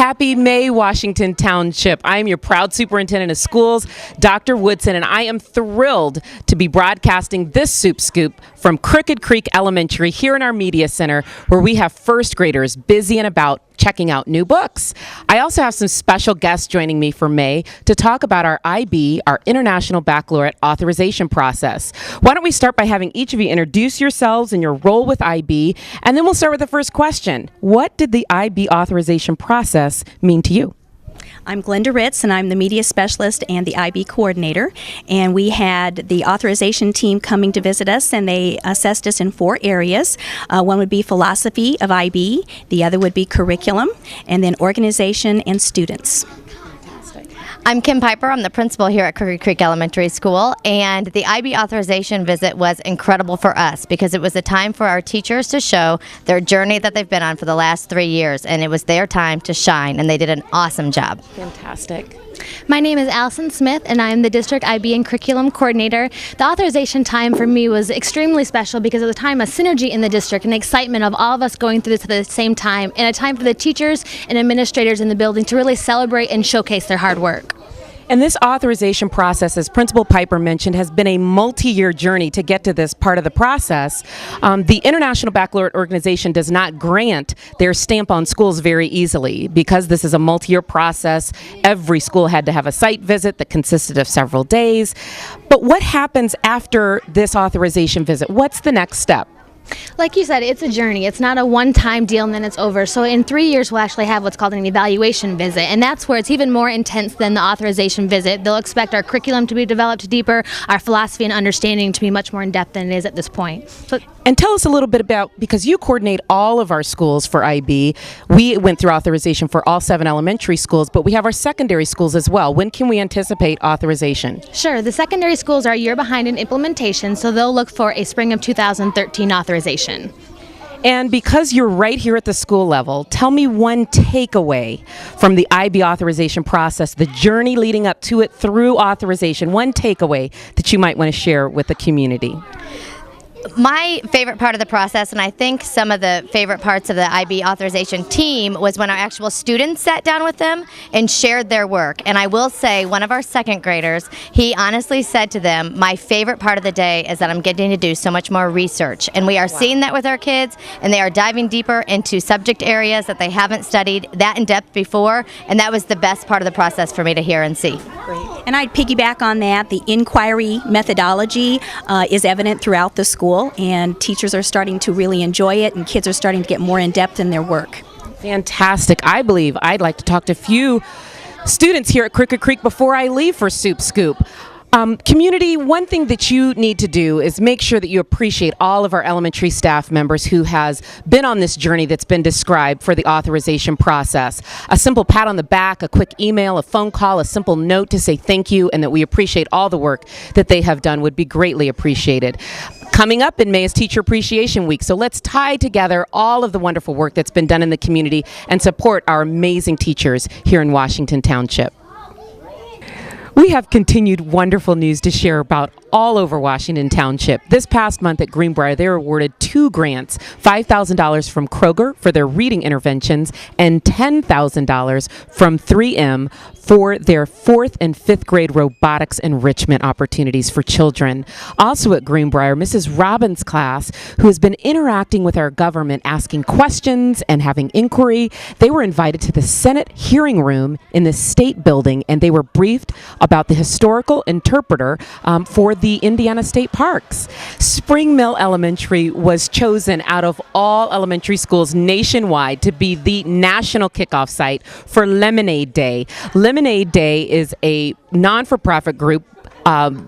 Happy May, Washington Township. I am your proud superintendent of schools, Dr. Woodson, and I am thrilled to be broadcasting this Supt Scoop from Crooked Creek Elementary here in our media center, where we have first graders busy and about checking out new books. I also have some special guests joining me for May to talk about our IB, our International Baccalaureate authorization process. Why don't we start by having each of you introduce yourselves and your role with IB, and then we'll start with the first question. What did the IB authorization process mean to you? I'm Glenda Ritz, and I'm the media specialist and the IB coordinator. And we had the authorization team coming to visit us, and they assessed us in 4 areas. One would be philosophy of IB, the other would be curriculum, and then organization and students. I'm Kim Piper. I'm the principal here at Crooked Creek Elementary School, and the IB authorization visit was incredible for us because it was a time for our teachers to show their journey that they've been on for the last 3 years, and it was their time to shine, and they did an awesome job. Fantastic. My name is Allison Smith, and I am the District IB and Curriculum Coordinator. The authorization time for me was extremely special because it was a time of synergy in the district and excitement of all of us going through this at the same time, and a time for the teachers and administrators in the building to really celebrate and showcase their hard work. And this authorization process, as Principal Piper mentioned, has been a multi-year journey to get to this part of the process. The International Baccalaureate Organization does not grant their stamp on schools very easily. Because this is a multi-year process, every school had to have a site visit that consisted of several days. But what happens after this authorization visit? What's the next step? Like you said, it's a journey. It's not a one-time deal and then it's over. So in 3 years, we'll actually have what's called an evaluation visit, and that's where it's even more intense than the authorization visit. They'll expect our curriculum to be developed deeper, our philosophy and understanding to be much more in-depth than it is at this point. And tell us a little bit about, because you coordinate all of our schools for IB. We went through authorization for all 7 elementary schools, but we have our secondary schools as well. When can we anticipate authorization? Sure. The secondary schools are a year behind in implementation, so they'll look for a spring of 2013 authorization. And because you're right here at the school level, tell me one takeaway from the IB authorization process, the journey leading up to it through authorization, one takeaway that you might want to share with the community. My favorite part of the process, and I think some of the favorite parts of the IB authorization team, was when our actual students sat down with them and shared their work. And I will say, one of our second graders, he honestly said to them, my favorite part of the day is that I'm getting to do so much more research. And we are seeing that with our kids, and they are diving deeper into subject areas that they haven't studied that in depth before, and that was the best part of the process for me to hear and see. Great. And I'd piggyback on that. The inquiry methodology is evident throughout the school, and teachers are starting to really enjoy it, and kids are starting to get more in-depth in their work. Fantastic. I believe I'd like to talk to a few students here at Crooked Creek before I leave for Supt Scoop. Community, one thing that you need to do is make sure that you appreciate all of our elementary staff members who has been on this journey that's been described for the authorization process. A simple pat on the back, a quick email, a phone call, a simple note to say thank you and that we appreciate all the work that they have done would be greatly appreciated. Coming up in May is Teacher Appreciation Week, so let's tie together all of the wonderful work that's been done in the community and support our amazing teachers here in Washington Township. We have continued wonderful news to share about all over Washington Township. This past month at Greenbrier, they were awarded 2 grants, $5,000 from Kroger for their reading interventions and $10,000 from 3M for their 4th and 5th grade robotics enrichment opportunities for children. Also at Greenbrier, Mrs. Robbins' class, who has been interacting with our government, asking questions and having inquiry, they were invited to the Senate hearing room in the State Building, and they were briefed about the historical interpreter for the Indiana State Parks. Spring Mill Elementary was chosen out of all elementary schools nationwide to be the national kickoff site for Lemonade Day. Lemonade Day is a non-for-profit group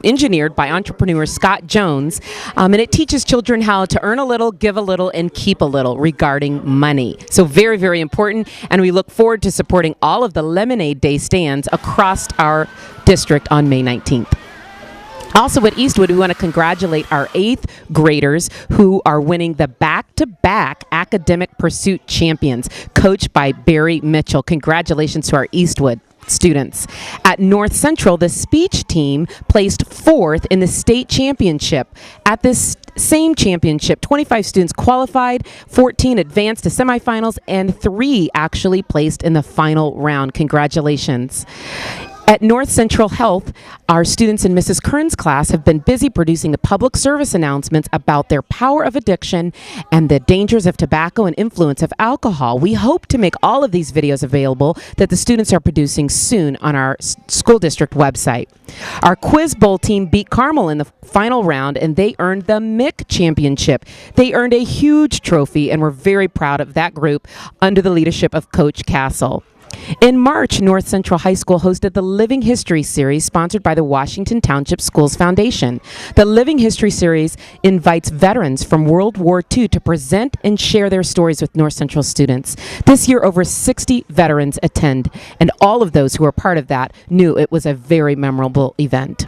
engineered by entrepreneur Scott Jones, and it teaches children how to earn a little, give a little, and keep a little regarding money. So very, very important, and we look forward to supporting all of the Lemonade Day stands across our district on May 19th. Also at Eastwood, we want to congratulate our 8th graders who are winning the back-to-back academic pursuit champions, coached by Barry Mitchell. Congratulations to our Eastwood students. At North Central, the speech team placed 4th in the state championship. At this same championship, 25 students qualified, 14 advanced to semifinals, and 3 actually placed in the final round. Congratulations. At North Central Health, our students in Mrs. Kern's class have been busy producing the public service announcements about their power of addiction and the dangers of tobacco and influence of alcohol. We hope to make all of these videos available that the students are producing soon on our school district website. Our Quiz Bowl team beat Carmel in the final round, and they earned the MIC championship. They earned a huge trophy, and we're very proud of that group under the leadership of Coach Castle. In March, North Central High School hosted the Living History Series sponsored by the Washington Township Schools Foundation. The Living History Series invites veterans from World War II to present and share their stories with North Central students. This year, over 60 veterans attend, and all of those who were part of that knew it was a very memorable event.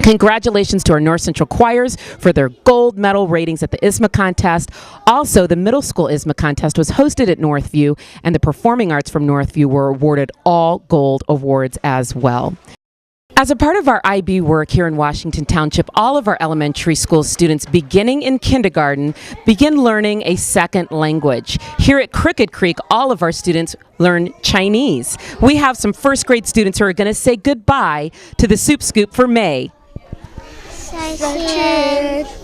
Congratulations to our North Central choirs for their gold medal ratings at the ISMA contest. Also, the middle school ISMA contest was hosted at Northview, and the performing arts from Northview were awarded all gold awards as well. As a part of our IB work here in Washington Township, all of our elementary school students beginning in kindergarten begin learning a second language. Here at Crooked Creek, all of our students learn Chinese. We have some first grade students who are going to say goodbye to the Supt Scoop for May. 再见。